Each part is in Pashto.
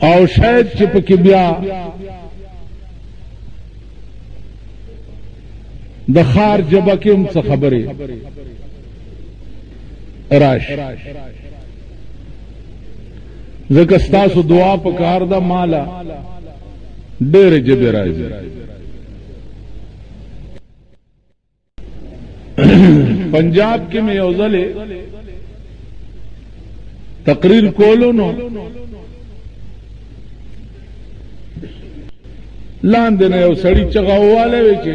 او شاید چې پکې بیا د خار جبه کې هم څه خبرې راش ځکه ستاسو دعا په کار ده مالا ډېرې جبې راځي پنجاب کې مې یو ځلې تقریر کولو نو لاندې نه یو سړی چغه واله وی چې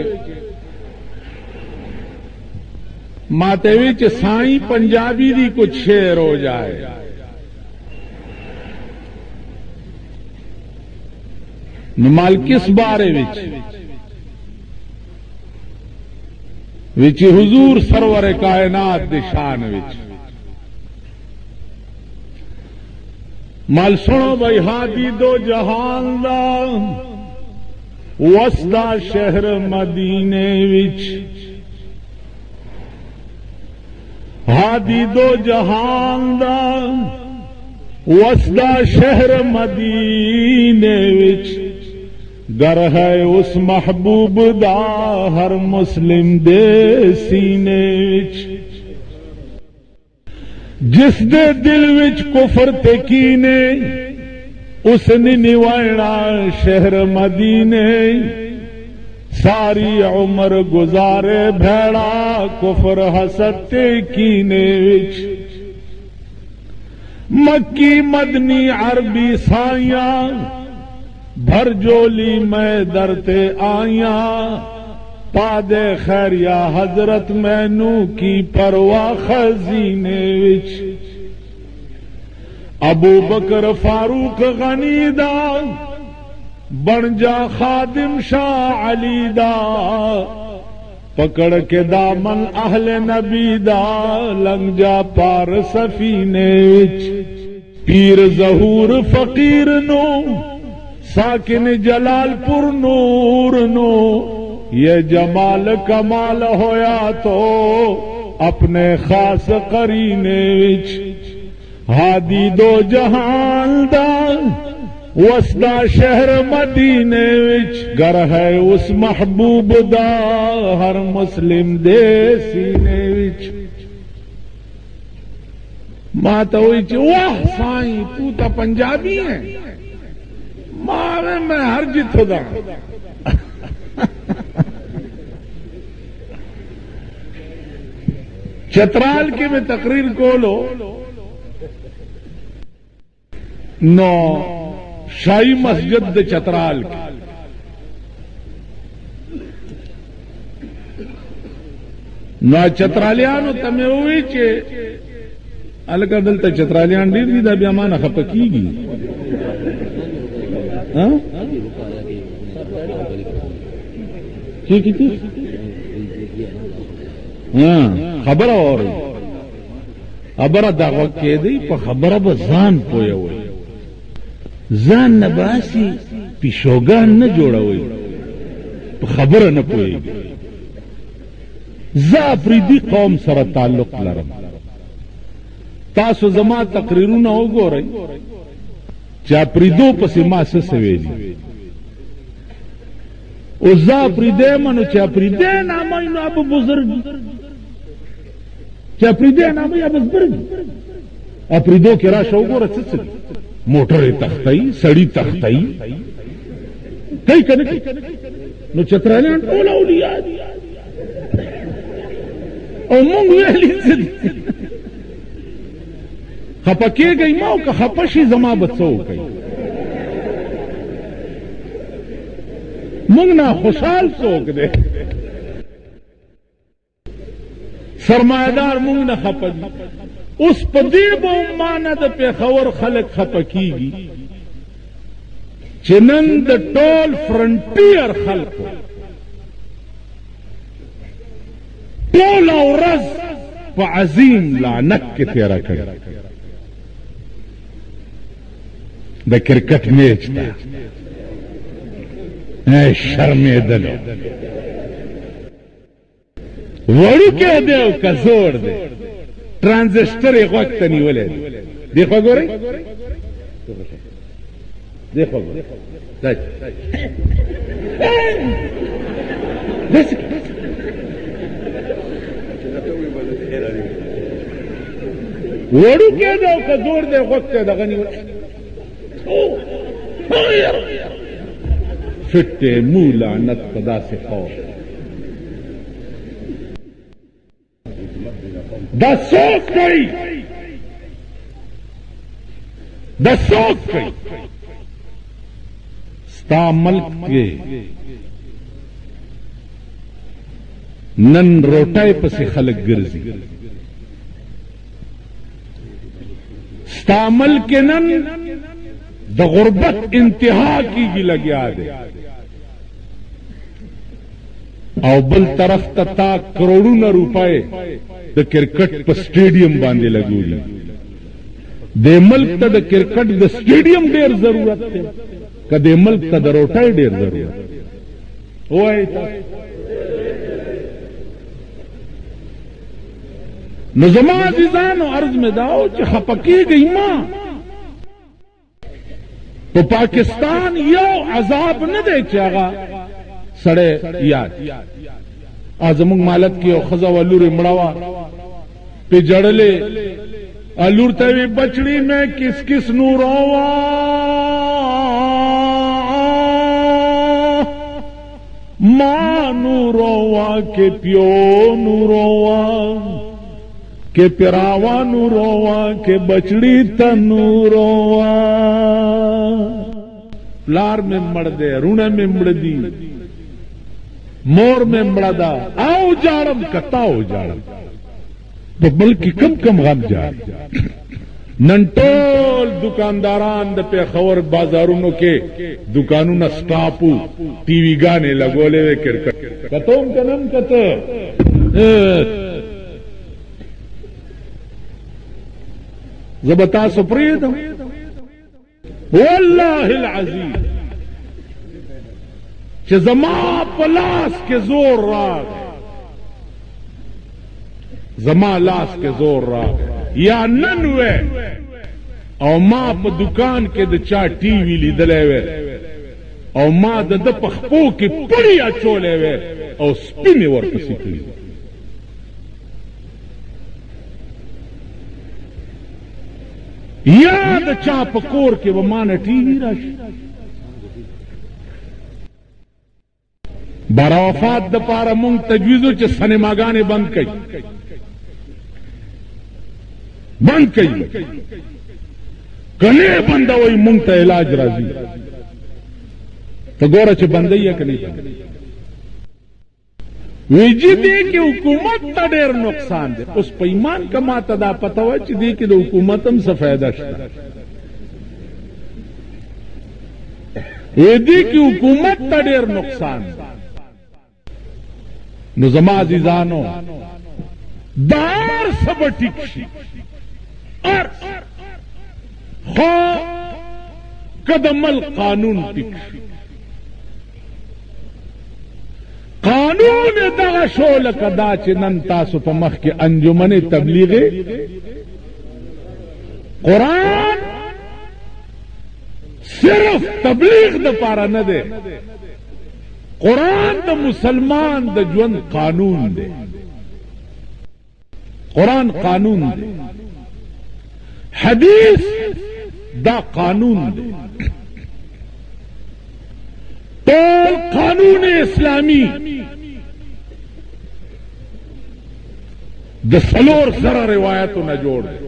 माते विच साईं पंजाबी दी कुछ शेर हो जाए नमाल किस बारे विच हुजूर सरवर कायनात दी शान विच माल सुनो भाई हादी दो जहान दा वसदा शहर मदीने विच हादी दो जहान दा वसदा शहर मदीने विच घर है उस महबूब दा हर मुस्लिम दे सीने विच जिस दे दिल विच कुफर ते कीने उसने निवाणा शहर मदीने सारी उम्र गुजारे भेड़ा कुफर हसते कीने विच मक्की मदनी अरबी साइया भर जोली मैं दरते आया पादे खैरिया हजरत मैनू की परवाह खजीने विच अबू बकर फारूक गनीदा बन जा खादिम शाह अली दा पकड़ के दामन अहले नबी दा लंघ जा पार सफीने विच पीर जहूर फकीर नो साकिन जलालपुर नूर नो ये जमाल कमाल होया तो अपने खास करीने विच हादी दो जहान दा वसदा शहर मदीने विच घर है उस महबूब दा हर मुस्लिम दे सीने विच माता हुई वाह साईं तू तो पंजाबी है मारे मैं हर जितो दा चतराल के में तकरीर को लो नो शाही मस्जिद दे चतराल की ना चतरालियानो तमें हुई चे अलग दलता चतरालियान डीर दी दा बिया माना खपकीगी हाँ की हाँ खबर और खबर दावा के दी पर खबर बजान पोया हुई जान नबासी पिशोगान न जोड़ा हुई खबर न पोएगी जा अफरीदी कौम सर ताल्लुक लरम तासो जमा तकरीरू न हो गो रही चापरीदो पसीमा से सवेली उजा अफरीदे मनो चापरीदे नाम अब बुजुर्ग चापरीदे नाम अब बुजुर्ग अफरीदो के राश हो गो रच मोटर तख्तई सड़ी तख्तई कई कने नो चतरालियान टोला उलिया और मूंग वेली खपके गई माओ का खपशी जमा बच्चो गई मूंग ना खुशहाल सोक दे सरमायादार मूंग ना खपज उस पदीर बो मानद पे खबर खलक खपकीगी चिनंद टोल फ्रंटियर खल्क टोल और रज प अजीम लानत के तेरा कर द क्रिकेट मैच था शर्मे दलो वड़ू कह दे का जोर दे ट्रांजिस्टर एक वक्त नहीं बोले देखो गोरे دیکھو وړو کې دا که زور دی غوږ ته دغه نیول فټ مو لعنت په داسې خوف دا څوک کوي دا څوک کوي ستا ملک کې نن روټۍ پسې خلک ګرځي ستا ملک کې نن د غربت انتہا کیږي لګیا دی او بل طرف ته تا کروڑونه روپے د کرکټ په سټیډیم باندې لګولي د ملک ته د کرکټ د سټیډیم ډیر ضرورت دی که د ملک ته د روټۍ ډیر ضرورت وای نو زما عزیزانو عرض میں داو چې خپکی گئی ما په پاکستان یو عذاب نه دی چې هغه سړی یاد زمونږ مالت کې یو ښځه وه لورې مړه وه پې جړلې لور ته وی بچڑی میں کس کس نو روا ماں نو روا کہ پیو نو روا کہ پیراوا نو روا کہ بچڑی تنو روا پلار میں مڑ دے رونے میں مڑ دی مور میں مڑا دا آؤ جاڑم کتاؤ جاڑم تو ملک کم کم غم جار نن ټول دکانداران د پیښور بازارونو کې دکانونه سټاپو ټي وی غانې لګولې وې کرکټ کتوم کنم کته زبتا سپریدم والله العظیم چې زما پلاس کې زور راغ زما لاس کې زور راغ یا نن وې او ما په دکان کې د چا ټي وی لیدلې وې او ما د پخپو کې پړی اچولې وې او سپینې ورپسې کړې یا د چا په کور کې به ما نه ټي وی راشي برافات د پاره مونږ تجویزو چې سینماګانې بند کړي بند کړي کنه بندوي مونږ ته علاج راځي ته ګوره چې بندي یا کني ویجی دی کې حکومت ته ډېر نقصان دی اوس په ایمان کما ته دا پته و چې دی کې د حکومت هم څه فایده شته دی کې حکومت ته ډېر نقصان دی نو زما عزیزانو دار سب ٹک شي خو قدمل قانون ٹک شي قانون دغه شو لکه دا چې نن تاسو په مخ کې انجمن تبلیغ قرآن صرف تبلیغ د پاره نه دی قرآن د مسلمان د ژوند قانون دی قرآن قانون دی حدیث دا قانون دی ټول قانون اسلامی د څلور زره روایتو نه جوړ دی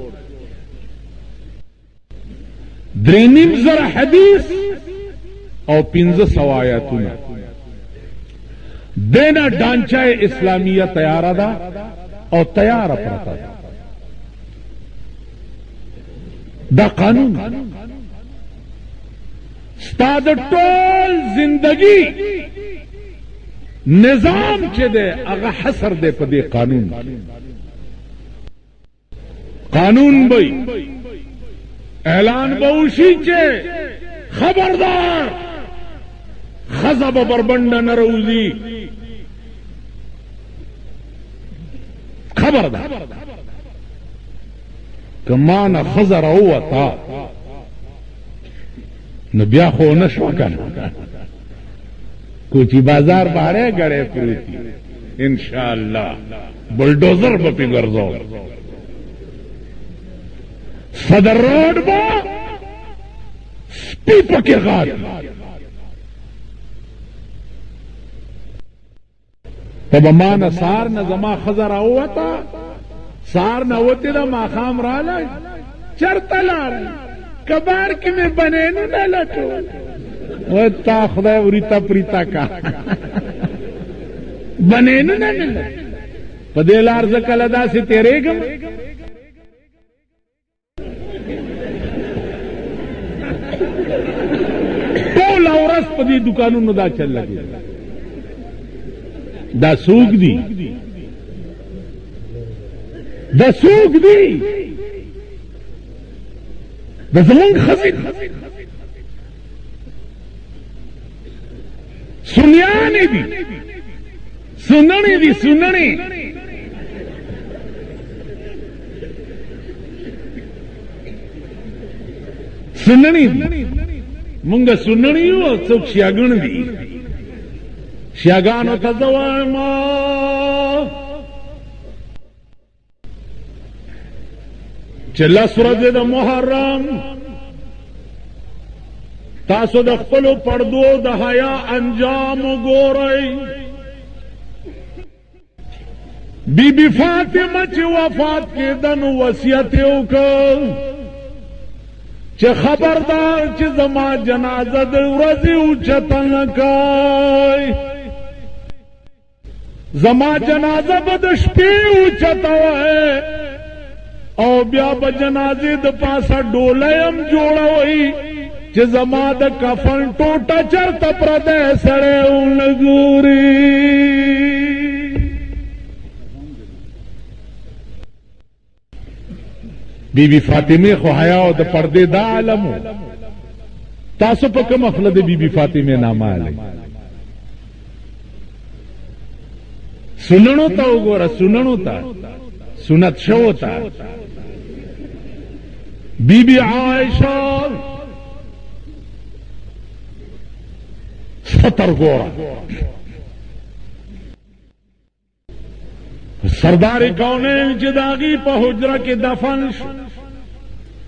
3.5 زره حدیث او 1500 آیاتونه دینا ڈانچہ اسلامیہ تیارہ دا اور تیار پڑتا دا قانون استاد ټول زندگی نظام چه دے اگا حسر دے پدے قانون قانون بھئی اعلان بوشی چے خبردار خزب بربنڈ نروزی خبردار کمان خزر اوتا نو بیا خو نشو کنه کوچی بازار باندې غړې پروتي ان شاء الله بلډوزر په پیګرځو صدر روډ با سپی پکې غاټ تب مان سار نه زما خزر اوتا سار نه وته دا ماخام رااله چرته لار کبار کې مې بنینو نه لټو و تا خدای وریتا پریتا کا بنینو نه نه په دې لار ز کله داسې تیرېږم ټول ورځ په دې دکانونو دا چل لګي دا سوق دي دا سوق دي دا زمونږ خزین سنیانې دي سننې دي سننې سننې دي مونږ سننې یو څوک شیاګن دي شیاګانو ته زوایم چې لس ورځې د محرم تاسو د خپلو پردو د حیا انجام وګورئ بی بی فاطمه چې وفات کېده نو وصیت یې وکړ چې خبردار چې زما جنازه د ورځې اوچته نه کوئ زما جنازه به د شپې اوچته وئ او بیا به جنازې د پاسه ډولی هم جوړوئ چې زما د کفن ټوټه چرته پردی سړی ونه ګوري بی بی فاطمه خو حیا او د پردې دا عالم تاسو په کوم خپل د بی بی فاطمه نامه علي سننو ته وګوره سننو ته سنت شو ته بی بی عائشہ ستر گورا سردار کونین چې داغي په حجره کې دفن شو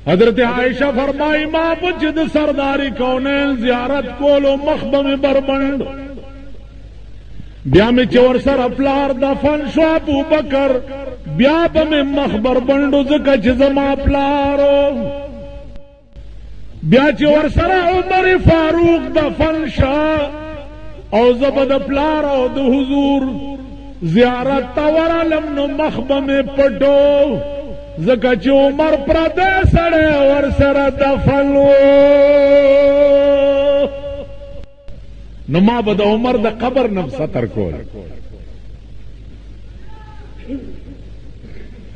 حضرت عائشہ فرمائی ما چې د سردار کونین زیارت کولو مخبم بربند بیا مې چې ورسره پلار دفن شو ابو بکر بیا به مې مخبر بندو ځکه چې زما پلارو بیا چې ورسره عمر فاروق دفن شو او زه به د پلار او د حضور زیارت ته ورالم نو مخ به مې پټو ځکه چې عمر پردی سړی ورسره دفن و نو ما به د عمر د قبر نه ستر کول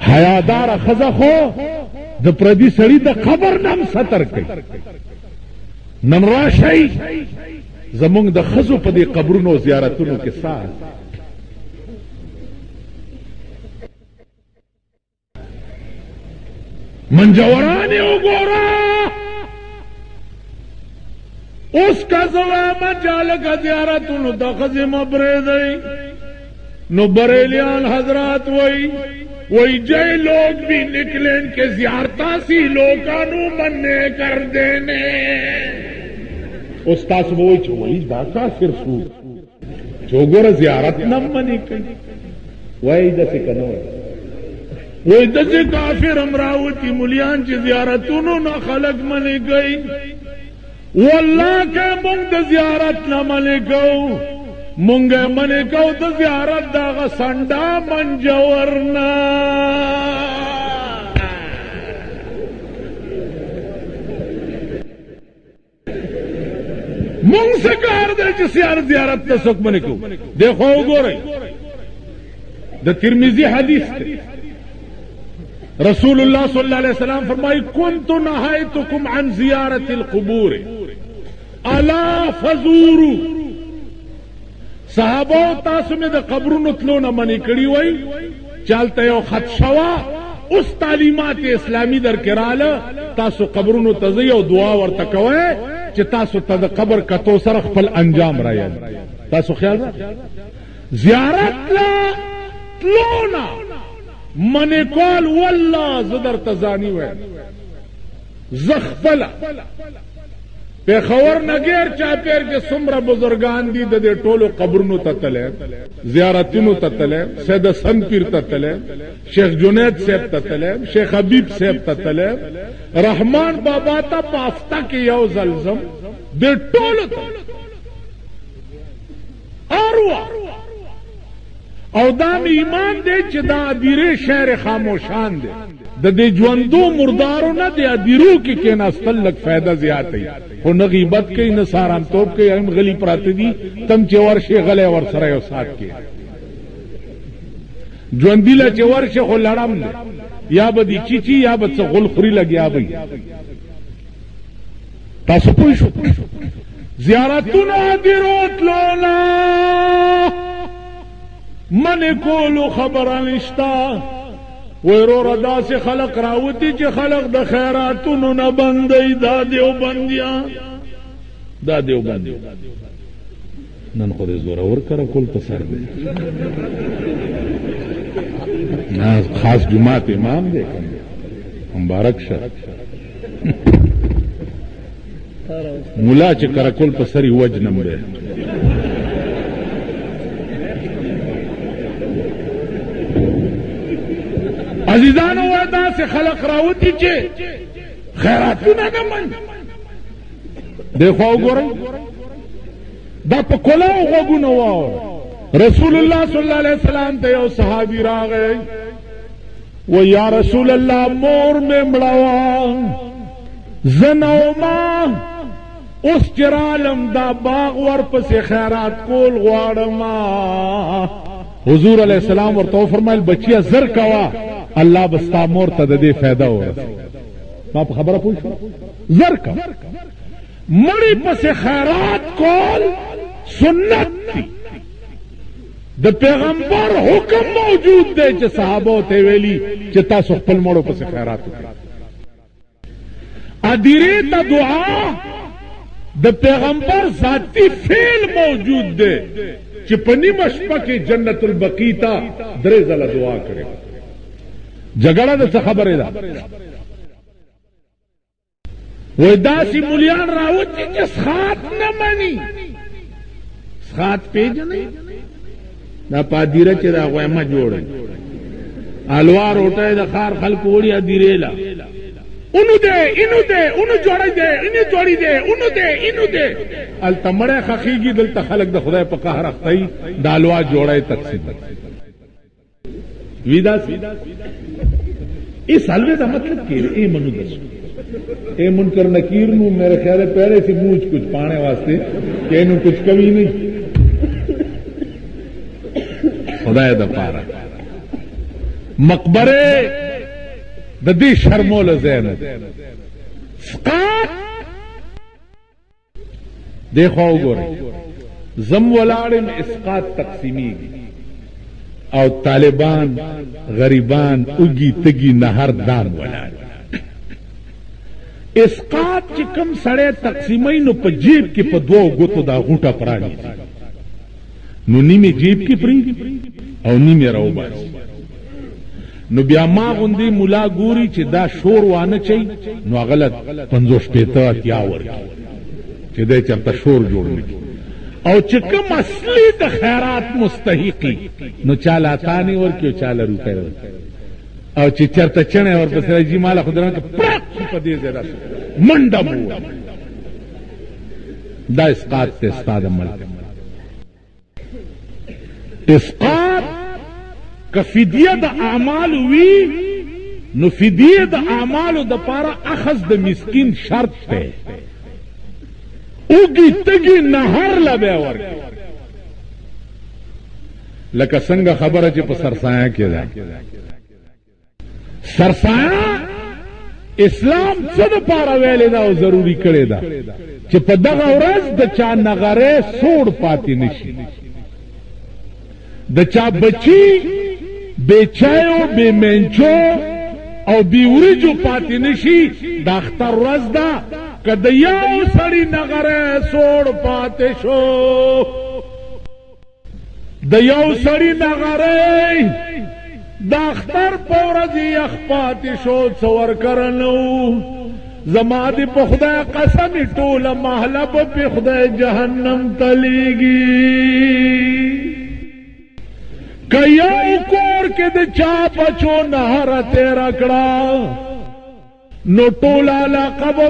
حیادار ښځه خو د پردي سړي د قبر نه هم ستر کوي نن راشئ زمونږ د ښځو په دې قبرونو زیارتونو کې سات منجورانې وګوره اس کا زوامه جالکه زیارتونو د ښځې مه پرېږدئ نو بریلیان حضرات وہی جے لوگ بھی نکلیں کہ زیارتا سی لوکانو مننے کر دینے استاس وہی چھوئی دا کافر سو چوگور زیارت نم منی کئی وہی دسی کنو وہی دسی کافر امراوتی ملیان چی زیارتونو نا خلق منی گئی واللہ کہ منگ دا زیارت نہ منی گو منگے منی کو دا زیارت دا غسنڈا منجورنا منگ سے کار دے چی زیارت دا سک منی کو دیکھو گو رہی دا ترمیزی حدیث تے رسول اللہ صلی اللہ علیہ وسلم فرمائی کنت نہایتکم عن زیارت القبور الا فزورو صحابو تاسو میں دا قبرونو تلو نہ منی کڑی وئی چالتا یو خط شوا اس تعلیمات اسلامی در کرالا تاسو قبرونو تزی او دعا ورتکوئے چې تاسو ته د قبر کتو سره خپل انجام را یاد تاسو خیال را زیارت لا تلونا من کول والله زدر تزانی وای زخفلا پیښور نګیر چا پیر کې څومره بزرگان دي د دې ټولو قبرونو ته تله زیارتونو ته تله سید حسن پیر ته تله شیخ جنید صاحب ته تله شیخ حبیب صاحب ته تله رحمان بابا ته پافتا کې یو زلزم د ټولو ته اروا او دا ایمان دی چې دا دیره شهر خاموشان دی د دې ژوندو مردارو نه دی دیرو کې کېناستل لږ فایده زیات دی خو نه غیبت کوي نه سارانتوب کوي هم غلی پراته دي تم چې ورشي غلی ورسره یو سات کې ژوندي له چې ورشي خو لړم دی یا به دي چیچي یا به څه غل خوري لګیا وي تاسو پوه شو زیارتونه دیروتلونا من کولو خبره نشتا ویرو ردا سے خلق راوتی چې خلق د خیراتونو نه بندي دا دیوبندیا نن خو دې زوره ور کړه کول په سر دی نه خاص جماعت امام دی مبارک شه مولا چې کرا کول په سری وجنم دی عزیزانو ودا سے خلق راوتی چې خیراتونه نه من دیکھو وګورئ دا په کلاو غوږونه واور رسول الله صلی الله علیه وسلم ته یو صحابي راغی و یا رسول الله مور مې مړوا زنوما اوس چرالم دا باغ ورپسې خیرات کول غواړم حضور علیہ السلام ورته فرمایل بچیا زر کوا الله بستا مور ته د دې فایده ورسي ما په خبره پوه شو زر کا مړی پسې خیرات کول سنت دی د پیغمبر حکم موجود دی چې صحابه ته ویلي چې تاسو خپل مړو پسې خیرات وکړئ ادیره ته دعا د پیغمبر ذاتی فعل موجود دی چې په نیمه شپه کې جنت البقیع ته درې ځله دعا کړي جګړه د څه خبره ده وای داسې مولیان راوځي چې سخات نه مني سخات پیژنې دا پادیره چې دا غوېمه جوړه الوار وټه د خار خلک وړي ادیره لا اونو دے انو دے اونو جوړی دے انو جوړی دے اونو دے انو دے التمړه خخیږي دلته خلک د خدای په قهر اختی د الوا جوړای تقسیم ویدا اس حلوے کا مطلب کیا اے منو دس اے منکر نکیر نو میرے خیال ہے پہلے سے موچ کچھ پانے واسطے کہ انو کچھ کمی نہیں خدای دا پارا مقبرے د دې شرمول زینب سقاط دیکھو وګورئ زم ولاړم اسقاط تقسیمیږي او طالبان غریبان اوږي تږي نهر دان ولاړ اسقاط چې کوم سړی تقسیمای نو په جیب کې په دوه ګوتو دا غوټه پرانی نو نیمه جیب کې پری او نیمه راوباسي نو بیا ما غوندي مولا ګوري چې دا شور وانه چي نو غلط 50 پیته اتیا ورکی چې دې چرته شور جوړ نکي او چې کوم اصلي د خیرات مستحقي نو چاله تانی ورکی او چاله روپے او چې چرته چنه ورپسې جی مال خدای ته پړق په دې ځای منډه مو دا اسقاط ته استاد ملک اسقاط که فدیه د اعمال وی نو فدیه د اعمال د پاره اخذ د مسکین شرط ته اوږي تږي نهر لبه ورکی لکه څنګه خبره چې په سرسایه کې ده سرسایه اسلام څه د پاره ویلې ده او ضروری کړی ده چې په دغه ورځ د چا نغره سوړ پاتې نشي د چا بچی بے چایو بے منچو او بی وریجو پاتی نشی دا اختر ورځ ده که د یو سړي نغره سوړ پاتې شو، د یو سړي نغره د اختر په ورځ یخ پاتې شو، څه ورکره نه و. زما دې په خدای قسم ټوله محله به په خدای جهنم تلیږي. که یو کور کې د چا بچو نهره تېره کړه نو ټوله علاقه به